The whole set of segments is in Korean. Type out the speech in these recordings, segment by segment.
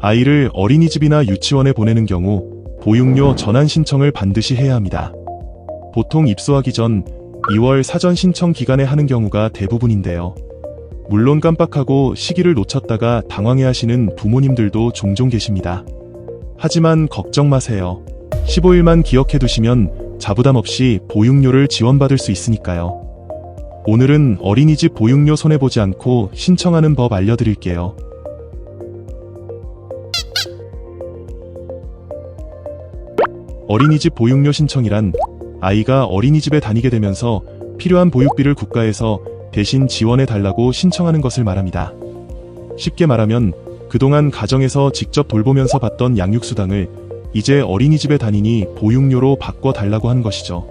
아이를 어린이집이나 유치원에 보내는 경우 보육료 전환 신청을 반드시 해야 합니다. 보통 입소하기 전 2월 사전 신청 기간에 하는 경우가 대부분인데요. 물론 깜빡하고 시기를 놓쳤다가 당황해하시는 부모님들도 종종 계십니다. 하지만 걱정 마세요. 15일만 기억해두시면 자부담 없이 보육료를 지원받을 수 있으니까요. 오늘은 어린이집 보육료 손해보지 않고 신청하는 법 알려드릴게요. 어린이집 보육료 신청이란 아이가 어린이집에 다니게 되면서 필요한 보육비를 국가에서 대신 지원해달라고 신청하는 것을 말합니다. 쉽게 말하면 그동안 가정에서 직접 돌보면서 받던 양육수당을 이제 어린이집에 다니니 보육료로 바꿔달라고 하는 것이죠.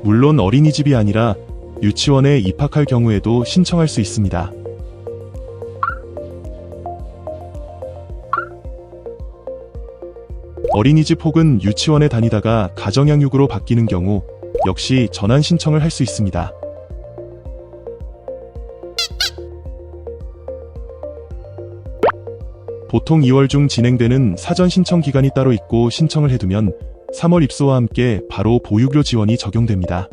물론 어린이집이 아니라 유치원에 입학할 경우에도 신청할 수 있습니다. 어린이집 혹은 유치원에 다니다가 가정양육으로 바뀌는 경우 역시 전환 신청을 할 수 있습니다. 보통 2월 중 진행되는 사전 신청 기간이 따로 있고 신청을 해두면 3월 입소와 함께 바로 보육료 지원이 적용됩니다.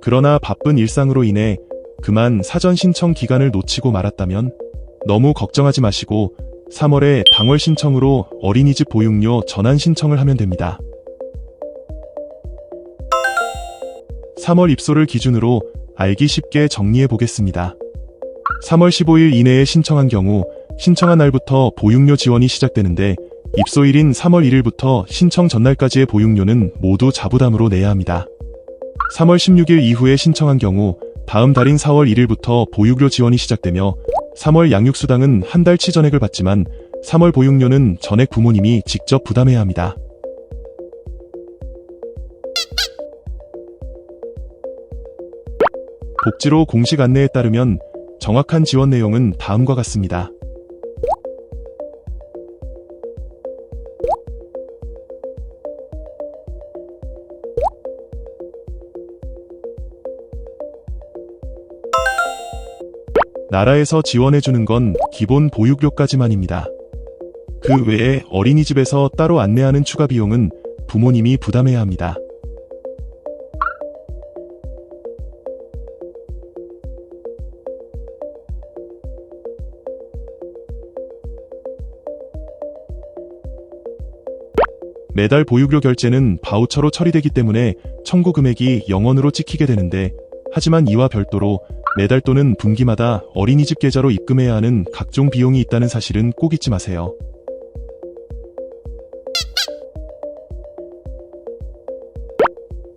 그러나 바쁜 일상으로 인해 그만 사전 신청 기간을 놓치고 말았다면 너무 걱정하지 마시고 3월에 당월 신청으로 어린이집 보육료 전환 신청을 하면 됩니다. 3월 입소를 기준으로 알기 쉽게 정리해 보겠습니다. 3월 15일 이내에 신청한 경우 신청한 날부터 보육료 지원이 시작되는데 입소일인 3월 1일부터 신청 전날까지의 보육료는 모두 자부담으로 내야 합니다. 3월 16일 이후에 신청한 경우 다음 달인 4월 1일부터 보육료 지원이 시작되며 3월 양육수당은 한 달치 전액을 받지만 3월 보육료는 전액 부모님이 직접 부담해야 합니다. 복지로 공식 안내에 따르면 정확한 지원 내용은 다음과 같습니다. 나라에서 지원해주는 건 기본 보육료까지만입니다. 그 외에 어린이집에서 따로 안내하는 추가 비용은 부모님이 부담해야 합니다. 매달 보육료 결제는 바우처로 처리되기 때문에 청구 금액이 0원으로 찍히게 되는데 하지만 이와 별도로 매달 또는 분기마다 어린이집 계좌로 입금해야 하는 각종 비용이 있다는 사실은 꼭 잊지 마세요.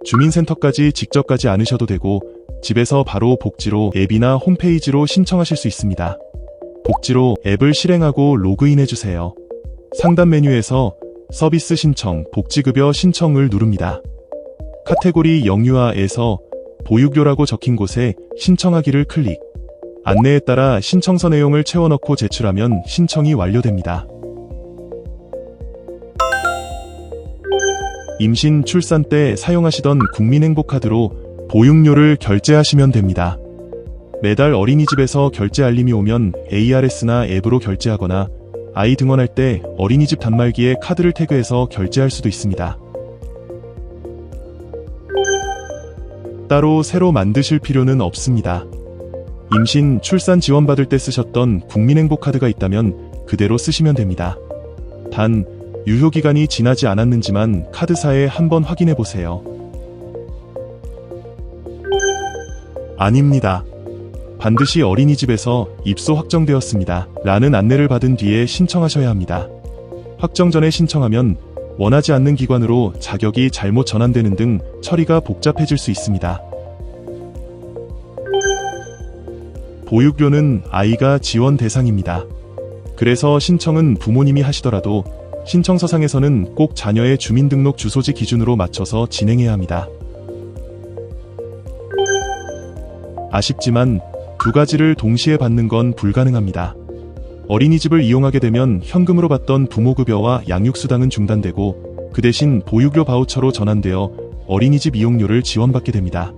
주민센터까지 직접 가지 않으셔도 되고 집에서 바로 복지로 앱이나 홈페이지로 신청하실 수 있습니다. 복지로 앱을 실행하고 로그인해주세요. 상단 메뉴에서 서비스 신청, 복지급여 신청을 누릅니다. 카테고리 영유아에서 보육료라고 적힌 곳에 신청하기를 클릭. 안내에 따라 신청서 내용을 채워넣고 제출하면 신청이 완료됩니다. 임신, 출산 때 사용하시던 국민행복카드로 보육료를 결제하시면 됩니다. 매달 어린이집에서 결제 알림이 오면 ARS나 앱으로 결제하거나 아이 등원할 때 어린이집 단말기에 카드를 태그해서 결제할 수도 있습니다. 따로 새로 만드실 필요는 없습니다. 임신, 출산 지원받을 때 쓰셨던 국민행복카드가 있다면 그대로 쓰시면 됩니다. 단, 유효기간이 지나지 않았는지만 카드사에 한번 확인해 보세요. 아닙니다. 반드시 어린이집에서 입소 확정되었습니다. 라는 안내를 받은 뒤에 신청하셔야 합니다. 확정 전에 신청하면 원하지 않는 기관으로 자격이 잘못 전환되는 등 처리가 복잡해질 수 있습니다. 보육료는 아이가 지원 대상입니다. 그래서 신청은 부모님이 하시더라도 신청서상에서는 꼭 자녀의 주민등록 주소지 기준으로 맞춰서 진행해야 합니다. 아쉽지만 두 가지를 동시에 받는 건 불가능합니다. 어린이집을 이용하게 되면 현금으로 받던 부모급여와 양육수당은 중단되고 그 대신 보육료 바우처로 전환되어 어린이집 이용료를 지원받게 됩니다.